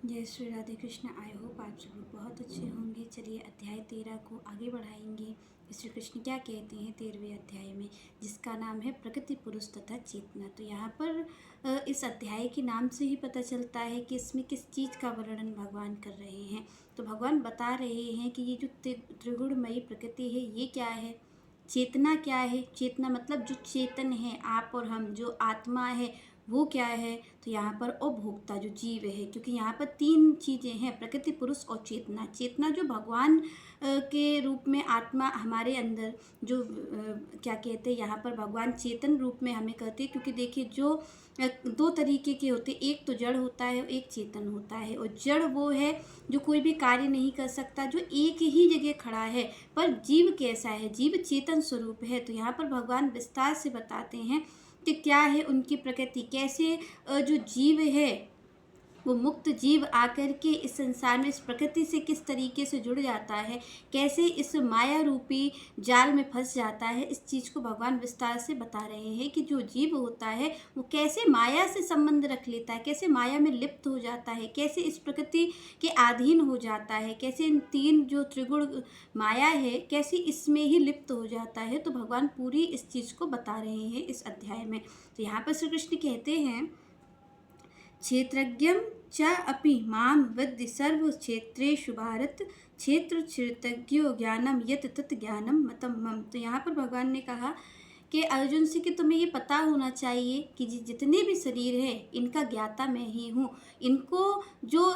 जय Shri Radhe Krishna. I hope आप सब लोग बहुत अच्छे होंगे। चलिए अध्याय 13 को आगे बढ़ाएंगे। श्री कृष्ण क्या कहते हैं 13वें अध्याय में, जिसका नाम है प्रकृति पुरुष तथा चेतना। तो यहाँ पर इस अध्याय के नाम से ही पता चलता है कि इसमें किस चीज़ का वर्णन भगवान कर रहे हैं। तो भगवान बता रहे हैं कि ये जो त्रिगुणमयी प्रकृति है ये क्या है, चेतना क्या है। चेतना मतलब जो चेतन है, आप और हम, जो आत्मा है वो क्या है। तो यहाँ पर उपभोक्ता जो जीव है, क्योंकि यहाँ पर तीन चीज़ें हैं, प्रकृति पुरुष और चेतना। चेतना जो भगवान के रूप में आत्मा हमारे अंदर जो क्या कहते हैं, यहाँ पर भगवान चेतन रूप में हमें कहते हैं। क्योंकि देखिए जो दो तरीके के होते हैं, एक तो जड़ होता है और एक चेतन होता है। और जड़ वो है जो कोई भी कार्य नहीं कर सकता, जो एक ही जगह खड़ा है। पर जीव कैसा है, जीव चेतन स्वरूप है। तो यहाँ पर भगवान विस्तार से बताते हैं कि क्या है उनकी प्रकृति, कैसे जो जीव है वो मुक्त जीव आकर के इस संसार में इस प्रकृति से किस तरीके से जुड़ जाता है, कैसे इस माया रूपी जाल में फंस जाता है। इस चीज़ को भगवान विस्तार से बता रहे हैं कि जो जीव होता है वो कैसे माया से संबंध रख लेता है, कैसे माया में लिप्त हो जाता है, कैसे इस प्रकृति के अधीन हो जाता है, कैसे इन तीन जो त्रिगुण माया है कैसे इसमें ही लिप्त हो जाता है। तो भगवान पूरी इस चीज़ को बता रहे हैं इस अध्याय में। तो यहाँ पर श्री कृष्ण कहते हैं, क्षेत्रज्ञं च अपि मां विद्धि सर्वक्षेत्रेषु भारत, क्षेत्र क्षेत्रज्ञो ज्ञानम यत तत् ज्ञानम मतम मम। तो यहाँ पर भगवान ने कहा कि अर्जुन से कि तुम्हें ये पता होना चाहिए कि जितने भी शरीर है इनका ज्ञाता मैं ही हूँ। इनको जो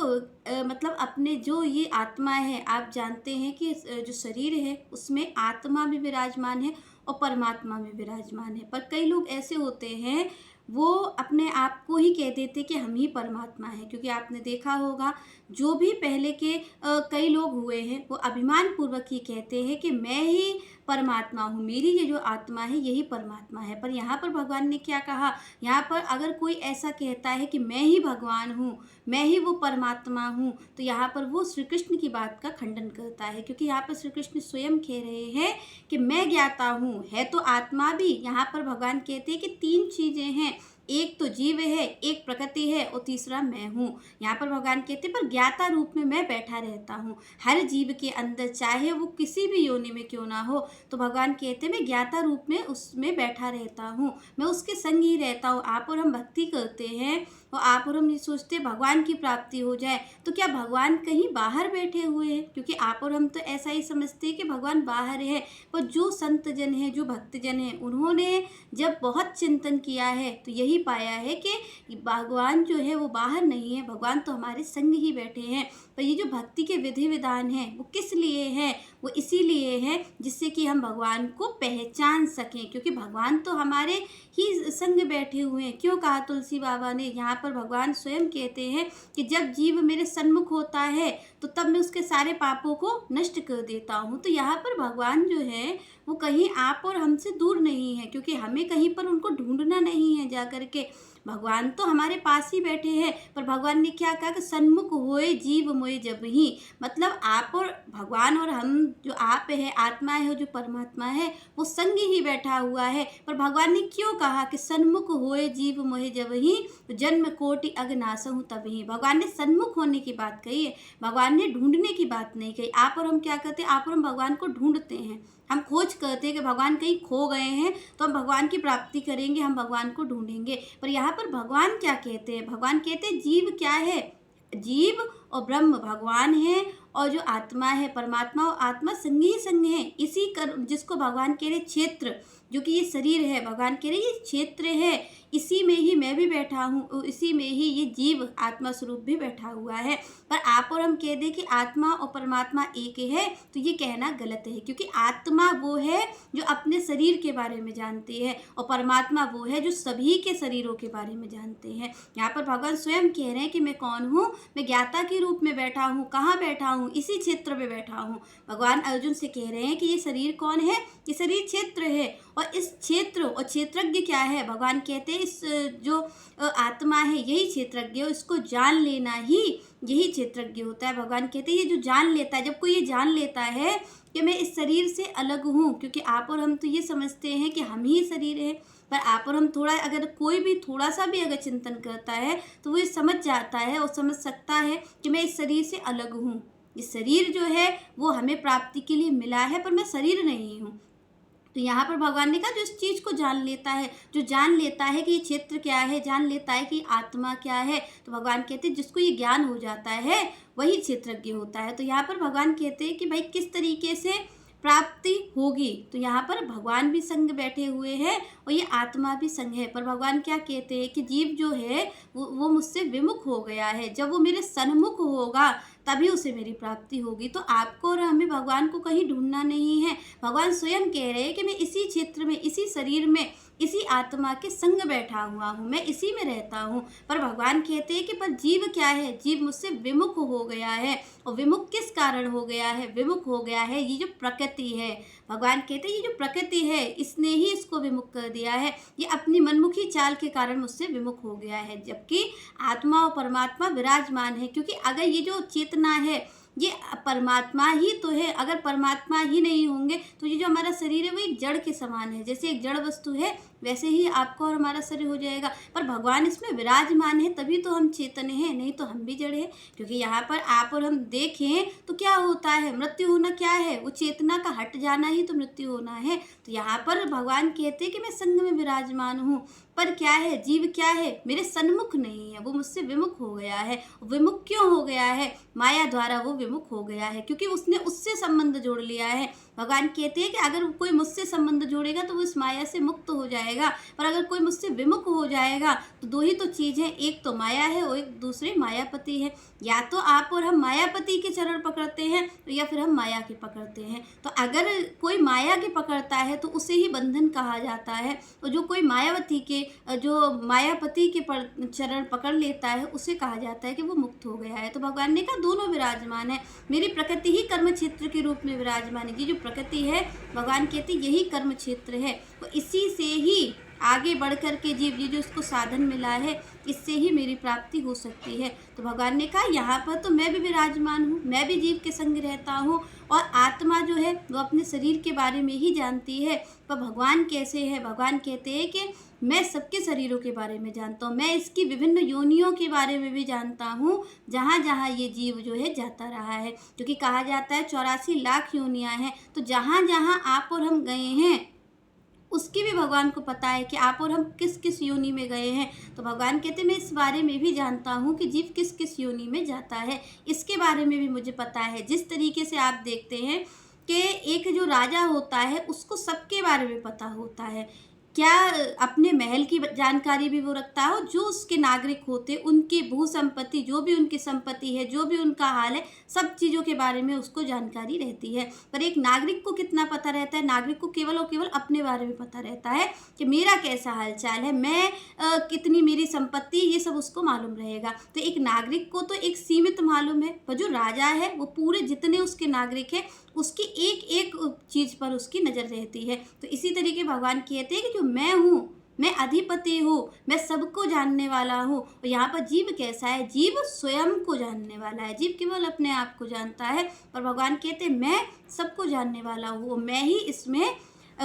मतलब अपने जो ये आत्मा है, आप जानते हैं कि जो शरीर है उसमें आत्मा भी विराजमान है और परमात्मा भी विराजमान है। पर कई लोग ऐसे होते हैं वो अपने आप को ही कह देते कि हम ही परमात्मा हैं। क्योंकि आपने देखा होगा जो भी पहले के कई लोग हुए हैं वो अभिमान पूर्वक ही कहते हैं कि मैं ही परमात्मा हूँ, मेरी ये जो आत्मा है यही परमात्मा है। पर यहाँ पर भगवान ने क्या कहा, यहाँ पर अगर कोई ऐसा कहता है कि मैं ही भगवान हूँ, मैं ही वो परमात्मा हूँ, तो यहाँ पर वो श्री कृष्ण की बात का खंडन करता है। क्योंकि यहाँ पर श्री कृष्ण स्वयं कह रहे हैं कि मैं ज्ञाता हूँ, है तो आत्मा भी। यहाँ पर भगवान कहते हैं कि तीन चीज़ें हैं, एक तो जीव है, एक प्रकृति है और तीसरा मैं हूँ। यहाँ पर भगवान कहते हैं पर ज्ञाता रूप में मैं बैठा रहता हूँ हर जीव के अंदर, चाहे वो किसी भी योनि में क्यों ना हो। तो भगवान कहते हैं मैं ज्ञाता रूप में उसमें बैठा रहता हूँ, मैं उसके संग ही रहता हूँ। आप और हम भक्ति करते हैं और आप और हम ये सोचते हैं भगवान की प्राप्ति हो जाए, तो क्या भगवान कहीं बाहर बैठे हुए हैं? क्योंकि आप और हम तो ऐसा ही समझते हैं कि भगवान बाहर है। पर जो संत जन है, जो भक्त जन है, उन्होंने जब बहुत चिंतन किया है तो यही पाया है कि भगवान जो है वो बाहर नहीं है, भगवान तो हमारे संग ही बैठे हैं। पर ये जो भक्ति के विधि विधान हैं वो किस लिए हैं, वो इसीलिए है जिससे कि हम भगवान को पहचान सकें। क्योंकि भगवान तो हमारे ही संग बैठे हुए हैं। क्यों कहा तुलसी बाबा ने, यहाँ पर भगवान स्वयं कहते हैं कि जब जीव मेरे सन्मुख होता है तो तब मैं उसके सारे पापों को नष्ट कर देता हूँ। तो यहाँ पर भगवान जो है वो कहीं आप और हमसे दूर नहीं है, क्योंकि हमें कहीं पर उनको ढूंढना नहीं है जा कर के। भगवान तो हमारे पास ही बैठे हैं। पर भगवान ने क्या कहा कि सन्मुख होए जीव मोए जब ही, मतलब आप और भगवान और हम, जो आप है आत्मा है, जो परमात्मा है वो संग ही बैठा हुआ है। पर भगवान ने क्यों कहा कि सन्मुख होए जीव मोहे जब ही, जन्म कोटि अगनासहु तब ही। भगवान ने सन्मुख होने की बात कही है, भगवान ने ढूंढने की बात नहीं कही। आप और हम क्या करते हैं, आप और हम भगवान को ढूंढते हैं, हम खोज करते हैं कि भगवान कहीं खो गए हैं तो हम भगवान की प्राप्ति करेंगे, हम भगवान को ढूंढेंगे। पर यहाँ पर भगवान क्या कहते हैं, भगवान कहते हैं जीव क्या है, जीव और ब्रह्म भगवान है, और जो आत्मा है परमात्मा और आत्मा संग ही संग है। इसी कर जिसको भगवान कह रहे क्षेत्र, जो कि ये शरीर है, भगवान कह रहे ये क्षेत्र है, इसी में ही मैं भी बैठा हूँ, इसी में ही ये जीव आत्मा स्वरूप भी बैठा हुआ है। पर आप और हम कह दें कि आत्मा और परमात्मा एक है, तो ये कहना गलत है। क्योंकि आत्मा वो है जो अपने शरीर के बारे में जानती है और परमात्मा वो है जो सभी के शरीरों के बारे में जानते हैं। यहाँ पर भगवान स्वयं कह रहे हैं कि मैं कौन हूँ, मैं ज्ञाता के रूप में बैठा हूँ। कहाँ बैठा हूँ, इसी क्षेत्र में बैठा हूँ। भगवान अर्जुन से कह रहे हैं कि ये शरीर कौन है, ये शरीर क्षेत्र है। और इस क्षेत्र और क्षेत्रज्ञ क्या है, भगवान कहते हैं इस जो आत्मा है यही क्षेत्रज्ञ है, इसको जान लेना ही यही क्षेत्रज्ञ होता है। भगवान कहते हैं ये जो जान लेता है, जब कोई ये जान लेता है कि मैं इस शरीर से अलग हूँ, क्योंकि आप और हम तो ये समझते हैं कि हम ही शरीर है, पर आप और हम थोड़ा, अगर कोई भी थोड़ा सा भी अगर चिंतन करता है तो वो ये समझ जाता है और समझ सकता है कि मैं इस शरीर से अलग हूँ। ये शरीर जो है वो हमें प्राप्ति के लिए मिला है, पर मैं शरीर नहीं हूँ। तो यहाँ पर भगवान ने कहा जो इस चीज़ को जान लेता है, जो जान लेता है कि ये क्षेत्र क्या है, जान लेता है कि आत्मा क्या है, तो भगवान कहते हैं जिसको ये ज्ञान हो जाता है वही क्षेत्रज्ञ होता है। तो यहाँ पर भगवान कहते हैं कि भाई किस तरीके से प्राप्ति होगी। तो यहाँ पर भगवान भी संग बैठे हुए हैं और ये आत्मा भी संग है। पर भगवान क्या कहते हैं कि जीव जो है वो मुझसे विमुख हो गया है। जब वो मेरे सन्मुख होगा तभी उसे मेरी प्राप्ति होगी। तो आपको और हमें भगवान को कहीं ढूंढना नहीं है। भगवान स्वयं कह रहे हैं कि मैं इसी क्षेत्र में, इसी शरीर में, इसी आत्मा के संग बैठा हुआ हूँ, मैं इसी में रहता हूँ। पर भगवान कहते हैं कि पर जीव क्या है, जीव मुझसे विमुख हो गया है। और विमुख किस कारण हो गया है? विमुख हो गया है ये जो प्रकृति है। भगवान कहते हैं ये जो प्रकृति है इसने ही इसको विमुख कर दिया है। ये अपनी मनमुखी चाल के कारण मुझसे विमुख हो गया है, जबकि आत्मा और परमात्मा विराजमान है। क्योंकि अगर ये जो चेतना है ये परमात्मा ही तो है। अगर परमात्मा ही नहीं होंगे तो ये जो हमारा शरीर है वो एक जड़ के समान है। जैसे एक जड़ वस्तु है वैसे ही आपका और हमारा शरीर हो जाएगा। पर भगवान इसमें विराजमान है तभी तो हम चेतन हैं, नहीं तो हम भी जड़ हैं। क्योंकि यहाँ पर आप और हम देखें तो क्या होता है, मृत्यु होना क्या है? वो चेतना का हट जाना ही तो मृत्यु होना है। तो यहाँ पर भगवान कहते हैं कि मैं संग में विराजमान हूँ। पर क्या है, जीव क्या है? मेरे सन्मुख नहीं है, वो मुझसे विमुख हो गया है। विमुख क्यों हो गया है? माया द्वारा वो विमुख हो गया है, क्योंकि उसने उससे संबंध जोड़ लिया है। भगवान कहते हैं कि अगर कोई मुझसे संबंध जोड़ेगा तो वो इस माया से मुक्त हो जाएगा। पर अगर कोई मुझसे विमुख हो जाएगा तो दो ही तो चीज़ है, एक तो माया है और एक दूसरे मायापति है। या तो आप और हम मायापति के चरण पकड़ते हैं या फिर हम माया के पकड़ते हैं। तो अगर कोई माया के पकड़ता है तो उसे ही बंधन कहा जाता है, और जो कोई मायावती के, जो मायापति के चरण पकड़ लेता है उसे कहा जाता है कि वो मुक्त हो गया है। तो भगवान ने कहा दोनों विराजमान है। मेरी प्रकृति ही कर्म क्षेत्र के रूप में विराजमान है। ये जो प्रकृति है भगवान कहते यही कर्म क्षेत्र है। तो इसी से ही आगे बढ़ कर के जीव, ये जो इसको साधन मिला है इससे ही मेरी प्राप्ति हो सकती है। तो भगवान ने कहा यहाँ पर तो मैं भी विराजमान हूँ, मैं भी जीव के संग रहता हूँ। और आत्मा जो है वो अपने शरीर के बारे में ही जानती है। पर भगवान कैसे है? भगवान कहते हैं कि मैं सबके शरीरों के बारे में जानता हूँ, मैं इसकी विभिन्न योनियों के बारे में भी जानता हूँ, जहाँ जहाँ ये जीव जो है जाता रहा है। क्योंकि कहा जाता है 84 लाख योनियाँ हैं। तो जहाँ जहाँ आप और हम गए हैं उसकी भी भगवान को पता है कि आप और हम किस किस योनि में गए हैं। तो भगवान कहते हैं मैं इस बारे में भी जानता हूँ कि जीव किस किस योनि में जाता है, इसके बारे में भी मुझे पता है। जिस तरीके से आप देखते हैं कि एक जो राजा होता है उसको सबके बारे में पता होता है, क्या अपने महल की जानकारी भी वो रखता है, जो उसके नागरिक होते उनकी भू संपत्ति, जो भी उनकी संपत्ति है, जो भी उनका हाल है, सब चीज़ों के बारे में उसको जानकारी रहती है। पर एक नागरिक को कितना पता रहता है? नागरिक को केवल और केवल अपने बारे में पता रहता है कि मेरा कैसा हालचाल है, मैं कितनी मेरी संपत्ति, ये सब उसको मालूम रहेगा। तो एक नागरिक को तो एक सीमित मालूम है, पर जो राजा है वो पूरे जितने उसके नागरिक हैं उसकी एक एक चीज़ पर उसकी नज़र रहती है। तो इसी तरीके भगवान कहते हैं कि जो मैं हूँ, मैं अधिपति हूँ, मैं सबको जानने वाला हूँ। और यहाँ पर जीव कैसा है? जीव स्वयं को जानने वाला है, जीव केवल अपने आप को जानता है। पर भगवान कहते हैं मैं सबको जानने वाला हूँ, मैं ही इसमें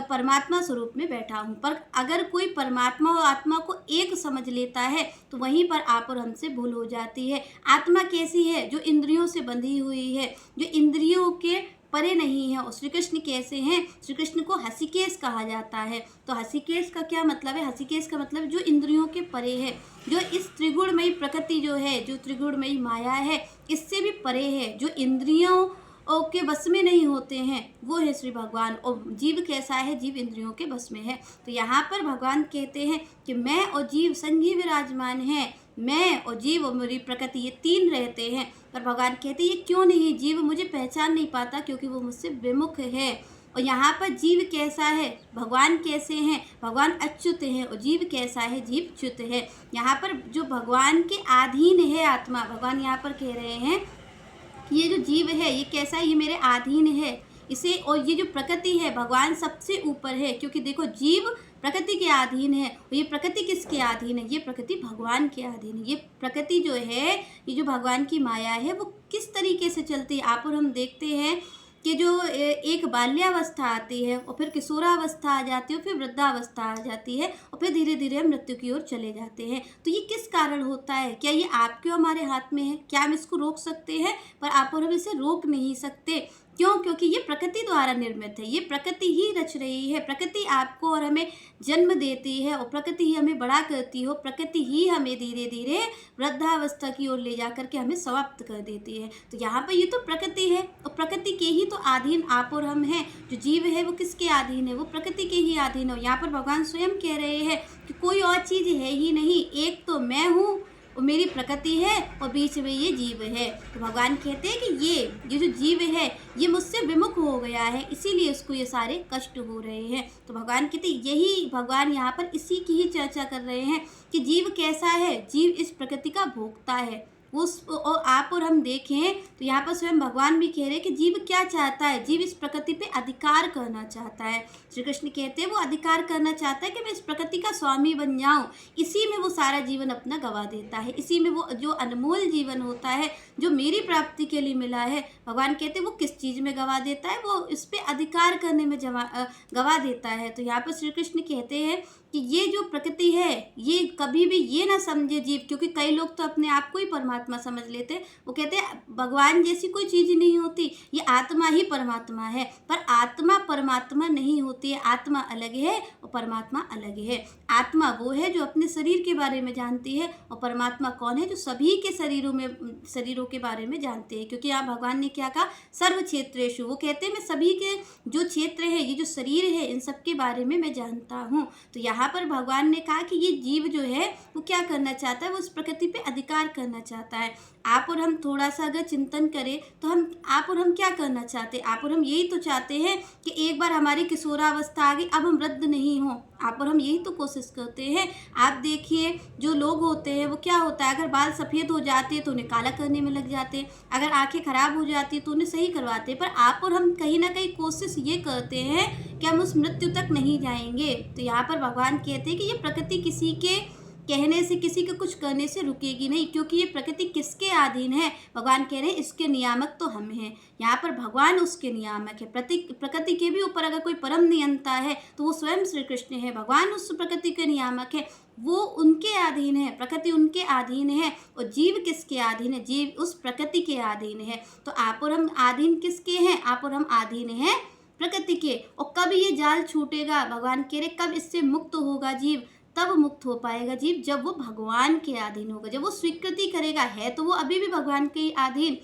परमात्मा स्वरूप में बैठा हूँ। पर अगर कोई परमात्मा और आत्मा को एक समझ लेता है तो वहीं पर आप और हमसे भूल हो जाती है। आत्मा कैसी है? जो इंद्रियों से बंधी हुई है, जो इंद्रियों के परे नहीं है। और श्री कृष्ण कैसे हैं? श्री कृष्ण को हसिकेश कहा जाता है। तो हसिकेश का क्या मतलब है? हसिकेश का मतलब जो इंद्रियों के परे है, जो इस त्रिगुणमयी प्रकृति जो है, जो त्रिगुणमयी माया है, इससे भी परे है, जो इंद्रियों के बस में नहीं होते हैं, वो है श्री भगवान। और जीव कैसा है? जीव इंद्रियों के बस में है। तो यहाँ पर भगवान कहते हैं कि मैं और जीव संगी विराजमान हैं, मैं और जीव और मेरी प्रकृति, ये तीन रहते हैं। पर भगवान कहते हैं ये क्यों नहीं? जीव मुझे पहचान नहीं पाता क्योंकि वो मुझसे विमुख है। और यहाँ पर जीव कैसा है? भगवान कैसे हैं? भगवान अच्युत हैं। और जीव कैसा है? जीव च्युत है। यहाँ पर जो भगवान के अधीन है आत्मा, भगवान यहाँ पर कह रहे हैं ये जो जीव है ये कैसा है? ये मेरे अधीन है इसे। और ये जो प्रकृति है भगवान सबसे ऊपर है, क्योंकि देखो जीव प्रकृति के अधीन है। और ये प्रकृति किसके अधीन है? ये प्रकृति भगवान के अधीन है। ये प्रकृति जो है, ये जो भगवान की माया है वो किस तरीके से चलती है? आप और हम देखते हैं कि जो एक बाल्यावस्था आती है और फिर किशोरावस्था आ जाती है और फिर वृद्धावस्था आ जाती है और फिर धीरे धीरे हम मृत्यु की ओर चले जाते हैं। तो ये किस कारण होता है? क्या ये आपके और हमारे हाथ में है? क्या हम इसको रोक सकते हैं? पर आप और हम इसे रोक नहीं सकते। क्यों? क्योंकि ये प्रकृति द्वारा निर्मित है, ये प्रकृति ही रच रही है। प्रकृति आपको और हमें जन्म देती है और प्रकृति ही हमें बड़ा करती है, प्रकृति ही हमें धीरे धीरे वृद्धावस्था की ओर ले जा करके हमें समाप्त कर देती है। तो यहाँ पर ये तो प्रकृति है और प्रकृति के ही तो अधीन आप और हम हैं। जो जीव है वो किसके अधीन है? वो प्रकृति के ही अधीन है। यहाँ पर भगवान स्वयं कह रहे हैं कि कोई और चीज़ है ही नहीं, एक तो मैं हूँ और मेरी प्रकृति है और बीच में ये जीव है। तो भगवान कहते हैं कि ये जो जीव है ये मुझसे विमुख हो गया है, इसीलिए उसको ये सारे कष्ट हो रहे हैं। तो भगवान कहते हैं, यही भगवान यहाँ पर इसी की ही चर्चा कर रहे हैं कि जीव कैसा है। जीव इस प्रकृति का भोक्ता है। उस और आप और हम देखें तो यहाँ पर स्वयं भगवान भी कह रहे हैं कि जीव क्या चाहता है? जीव इस प्रकृति पे अधिकार करना चाहता है। श्री कृष्ण कहते हैं वो अधिकार करना चाहता है कि मैं इस प्रकृति का स्वामी बन जाऊं। इसी में वो सारा जीवन अपना गवा देता है। इसी में वो जो अनमोल जीवन होता है जो मेरी प्राप्ति के लिए मिला है, भगवान कहते हैं वो किस चीज़ में गवा देता है? वो इस पर अधिकार करने में गवा देता है। तो यहाँ पर श्री कृष्ण कहते हैं कि ये जो प्रकृति है ये कभी भी ये ना समझे जीव, क्योंकि कई लोग तो अपने आप को ही परमात्मा समझ लेते हैं। वो कहते हैं भगवान जैसी कोई चीज़ ही नहीं होती, ये आत्मा ही परमात्मा है। पर आत्मा परमात्मा नहीं होती है। आत्मा अलग है और परमात्मा अलग है। आत्मा वो है जो अपने शरीर के बारे में जानती है और परमात्मा कौन है? जो सभी के शरीरों के बारे में जानते हैं। क्योंकि यहाँ भगवान ने क्या कहा? सर्व क्षेत्रेषु। वो कहते हैं मैं सभी के जो क्षेत्र है, ये जो शरीर है, इन सब के बारे में मैं जानता हूँ। तो यहाँ पर भगवान ने कहा कि ये जीव जो है वो क्या करना चाहता है? वो उस प्रकृति पे अधिकार करना चाहता है। आप और हम थोड़ा सा अगर चिंतन करें तो आप और हम क्या करना चाहते हैं? आप और हम यही तो चाहते हैं कि एक बार हमारी किशोरावस्था आ गई, अब हम वृद्ध नहीं हों। आप और हम यही तो कोशिश करते हैं। आप देखिए जो लोग होते हैं वो क्या होता है, अगर बाल सफ़ेद हो जाते हैं तो उन्हें काला करने में लग जाते हैं, अगर आंखें खराब हो जाती है तो उन्हें सही करवाते हैं। पर आप और हम कहीं ना कहीं कोशिश ये करते हैं कि हम उस मृत्यु तक नहीं जाएंगे। तो यहाँ पर भगवान कहते हैं कि ये प्रकृति किसी के कहने से, किसी के कुछ करने से रुकेगी नहीं, क्योंकि ये प्रकृति किसके अधीन है? भगवान कह रहे हैं इसके नियामक तो हम हैं। यहाँ पर भगवान उसके नियामक है। प्रकृति के भी ऊपर अगर कोई परम नियंता है तो वो स्वयं श्री कृष्ण है। भगवान उस प्रकृति के नियामक है, वो उनके अधीन है, प्रकृति उनके अधीन है। और जीव किसके अधीन है? जीव उस प्रकृति के अधीन है। तो आप और हम अधीन किसके हैं? आप और हम अधीन हैं प्रकृति के। और कब ये जाल छूटेगा? भगवान कह रहे कब इससे मुक्त होगा जीव? तब मुक्त हो पाएगा जीव जब वो भगवान के अधीन होगा, जब वो स्वीकृति करेगा। है तो वो अभी भी भगवान के अधीन,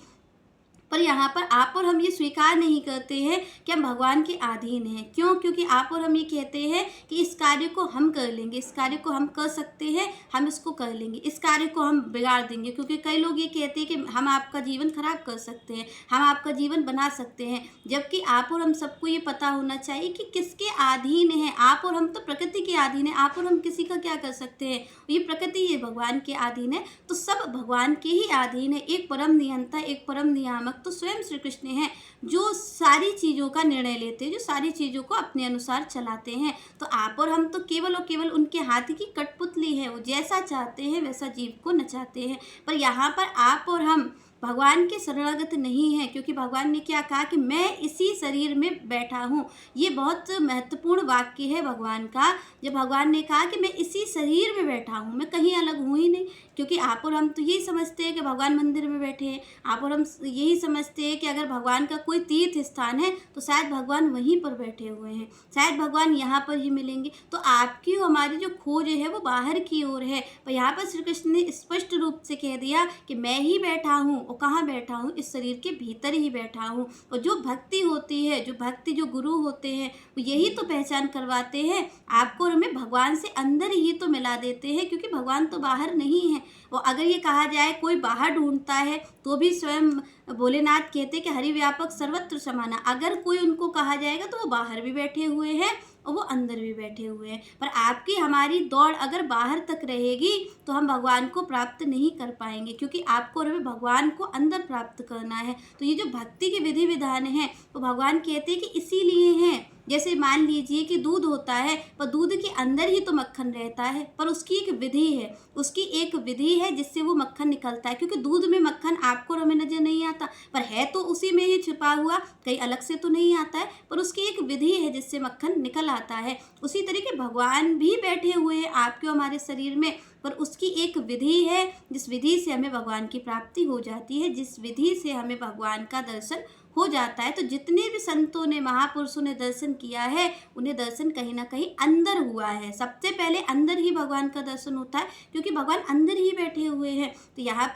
पर यहाँ पर आप और हम ये स्वीकार नहीं करते हैं कि हम भगवान के अधीन हैं। क्यों? क्योंकि आप और हम ये कहते हैं कि इस कार्य को हम कर लेंगे, इस कार्य को हम कर सकते हैं, हम इसको कर लेंगे, इस कार्य को हम बिगाड़ देंगे। क्योंकि कई लोग ये कहते हैं कि हम आपका जीवन खराब कर सकते हैं, हम आपका जीवन बना सकते हैं। जबकि आप और हम सबको ये पता होना चाहिए कि किसके अधीन है। आप और हम तो प्रकृति के अधीन है। आप और हम किसी का क्या कर सकते हैं? ये प्रकृति ये भगवान के अधीन है, तो सब भगवान के ही अधीन है। एक परम नियंता, एक परम नियामक तो स्वयं श्री कृष्ण हैं, जो सारी चीज़ों का निर्णय लेते हैं, जो सारी चीज़ों को अपने अनुसार चलाते हैं। तो आप और हम तो केवल और केवल उनके हाथ की कठपुतली है। वो जैसा चाहते हैं वैसा जीव को नचाते हैं। पर यहाँ पर आप और हम भगवान के शरणागत नहीं है, क्योंकि भगवान ने क्या कहा कि मैं इसी शरीर में बैठा हूँ। ये बहुत महत्वपूर्ण वाक्य है भगवान का, जब भगवान ने कहा कि मैं इसी शरीर में बैठा हूँ, मैं कहीं अलग हूँ ही नहीं। क्योंकि आप और हम तो यही समझते हैं कि भगवान मंदिर में बैठे हैं। आप और हम यही समझते हैं कि अगर भगवान का कोई तीर्थ स्थान है तो शायद भगवान वहीं पर बैठे हुए हैं, शायद भगवान यहाँ पर ही मिलेंगे। तो आपकी और हमारी जो खोज है वो बाहर की ओर है। पर यहाँ पर श्री कृष्ण ने स्पष्ट रूप से कह दिया कि मैं ही बैठा हूँ। और कहाँ बैठा हूँ? इस शरीर के भीतर ही बैठा हूँ। और जो भक्ति होती है, जो गुरु होते हैं, वो यही तो पहचान करवाते हैं आपको और हमें, भगवान से अंदर ही तो मिला देते हैं। क्योंकि भगवान तो बाहर नहीं है। और अगर ये कहा जाए कोई बाहर ढूंढता है तो भी स्वयं भोलेनाथ कहते हैं कि हरि व्यापक सर्वत्र समाना। अगर कोई उनको कहा जाएगा तो वो बाहर भी बैठे हुए हैं और वो अंदर भी बैठे हुए हैं। पर आपकी हमारी दौड़ अगर बाहर तक रहेगी तो हम भगवान को प्राप्त नहीं कर पाएंगे, क्योंकि आपको और हमें भगवान को अंदर प्राप्त करना है। तो ये जो भक्ति के विधि विधान हैं वो भगवान कहते हैं कि इसीलिए हैं। जैसे मान लीजिए कि दूध होता है, पर दूध के अंदर ही तो मक्खन रहता है, पर उसकी एक विधि है, उसकी एक विधि है जिससे वो मक्खन निकलता है, क्योंकि दूध में मक्खन आपको और हमें नज़र नहीं आता, पर है तो उसी में ही छिपा हुआ, कहीं अलग से तो नहीं आता है, पर उसकी एक विधि है जिससे मक्खन निकल आता है। उसी तरीके भगवान भी बैठे हुए हैं आपके हमारे शरीर में, पर उसकी एक विधि है जिस विधि से हमें भगवान की प्राप्ति हो जाती है, जिस विधि से हमें भगवान का दर्शन हो जाता है। तो जितने भी संतों ने, महापुरुषों ने दर्शन किया है, उन्हें दर्शन कहीं ना कहीं अंदर हुआ है। सबसे पहले अंदर ही भगवान का दर्शन होता है, क्योंकि भगवान अंदर ही बैठे हुए हैं। तो यहाँ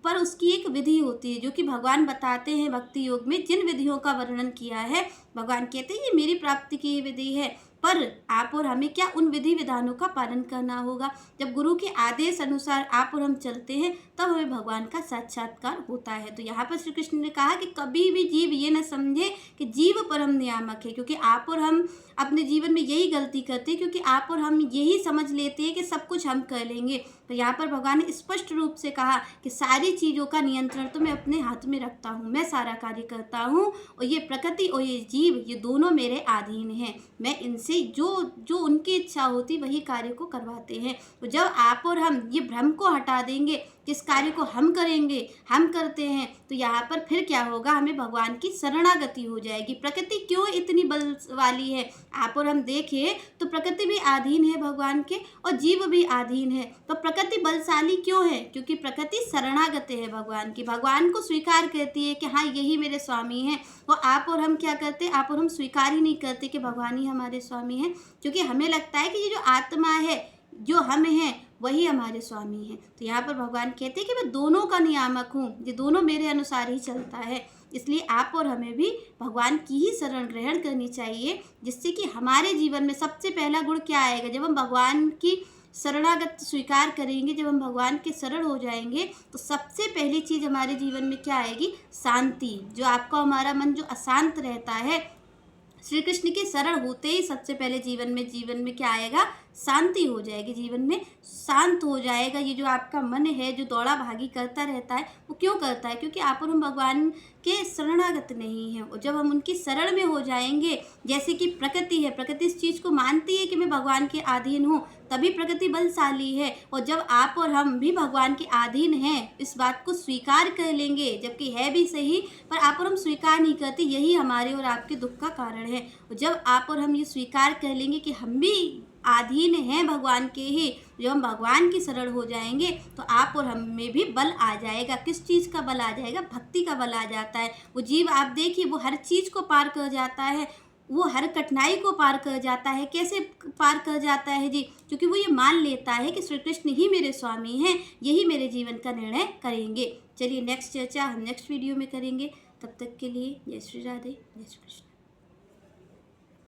पर उसकी एक विधि होती है जो कि भगवान बताते हैं भक्ति योग में। जिन विधियों का वर्णन किया है, भगवान कहते हैं ये मेरी प्राप्ति की विधि है, पर आप और हमें क्या उन विधि विधानों का पालन करना होगा। जब गुरु के आदेश अनुसार आप और हम चलते हैं, तब हमें भगवान का साक्षात्कार होता है। तो यहाँ पर श्री कृष्ण ने कहा कि कभी भी जीव ये न समझे कि जीव परम नियामक है, क्योंकि आप और हम अपने जीवन में यही गलती करते हैं, क्योंकि आप और हम यही समझ लेते हैं कि सब कुछ हम कर लेंगे। तो यहाँ पर भगवान ने स्पष्ट रूप से कहा कि सारी चीज़ों का नियंत्रण तो मैं अपने हाथ में रखता हूँ, मैं सारा कार्य करता हूँ, और ये प्रकृति और ये जीव, ये दोनों मेरे अधीन हैं। मैं इनसे जो उनकी इच्छा होती वही कार्य को करवाते हैं। तो जब आप और हम ये भ्रम को हटा देंगे, किस कार्य को हम करेंगे, हम करते हैं, तो यहाँ पर फिर क्या होगा, हमें भगवान की शरणागति हो जाएगी। प्रकृति क्यों इतनी बल वाली है, आप और हम देखें तो प्रकृति भी अधीन है भगवान के, और जीव भी अधीन है। तो प्रकृति बलशाली क्यों है, क्योंकि प्रकृति शरणागत है भगवान की, भगवान को स्वीकार करती है कि हाँ यही मेरे स्वामी हैं। और आप और हम क्या करते हैं, आप और हम स्वीकार ही नहीं करते कि भगवान ही हमारे स्वामी हैं, क्योंकि हमें लगता है कि ये जो आत्मा है, जो हम हैं, वही हमारे स्वामी हैं। तो यहाँ पर भगवान कहते हैं कि मैं दोनों का नियामक हूँ, ये दोनों मेरे अनुसार ही चलता है। इसलिए आप और हमें भी भगवान की ही शरण ग्रहण करनी चाहिए, जिससे कि हमारे जीवन में सबसे पहला गुण क्या आएगा, जब हम भगवान की शरणागत स्वीकार करेंगे, जब हम भगवान के शरण हो जाएंगे, तो सबसे पहली चीज़ हमारे जीवन में क्या आएगी, शांति। जो आपका हमारा मन जो अशांत रहता है, श्री कृष्ण के शरण होते ही सबसे पहले जीवन में क्या आएगा, शांति हो जाएगी, जीवन में शांत हो जाएगा। ये जो आपका मन है जो दौड़ा भागी करता रहता है, वो क्यों करता है, क्योंकि आप और हम भगवान के शरणागत नहीं हैं। और जब हम उनकी शरण में हो जाएंगे, जैसे कि प्रकृति है, प्रकृति इस चीज़ को मानती है कि मैं भगवान के अधीन हूँ, तभी प्रकृति बलशाली है। और जब आप और हम भी भगवान के अधीन हैं, इस बात को स्वीकार कर लेंगे, जबकि है भी सही, पर आप और हम स्वीकार नहीं करते, यही हमारे और आपके दुख का कारण है। और जब आप और हम ये स्वीकार कर लेंगे कि हम भी अधीन हैं भगवान के ही, जब हम भगवान की शरण हो जाएंगे, तो आप और हम में भी बल आ जाएगा। किस चीज़ का बल आ जाएगा, भक्ति का बल आ जाता है। वो जीव आप देखिए, वो हर चीज़ को पार कर जाता है, वो हर कठिनाई को पार कर जाता है। कैसे पार कर जाता है जी, क्योंकि वो ये मान लेता है कि श्री कृष्ण ही मेरे स्वामी हैं, यही मेरे जीवन का निर्णय करेंगे। चलिए नेक्स्ट चर्चा हम नेक्स्ट वीडियो में करेंगे। तब तक के लिए जय श्री राधे, जय श्री कृष्ण।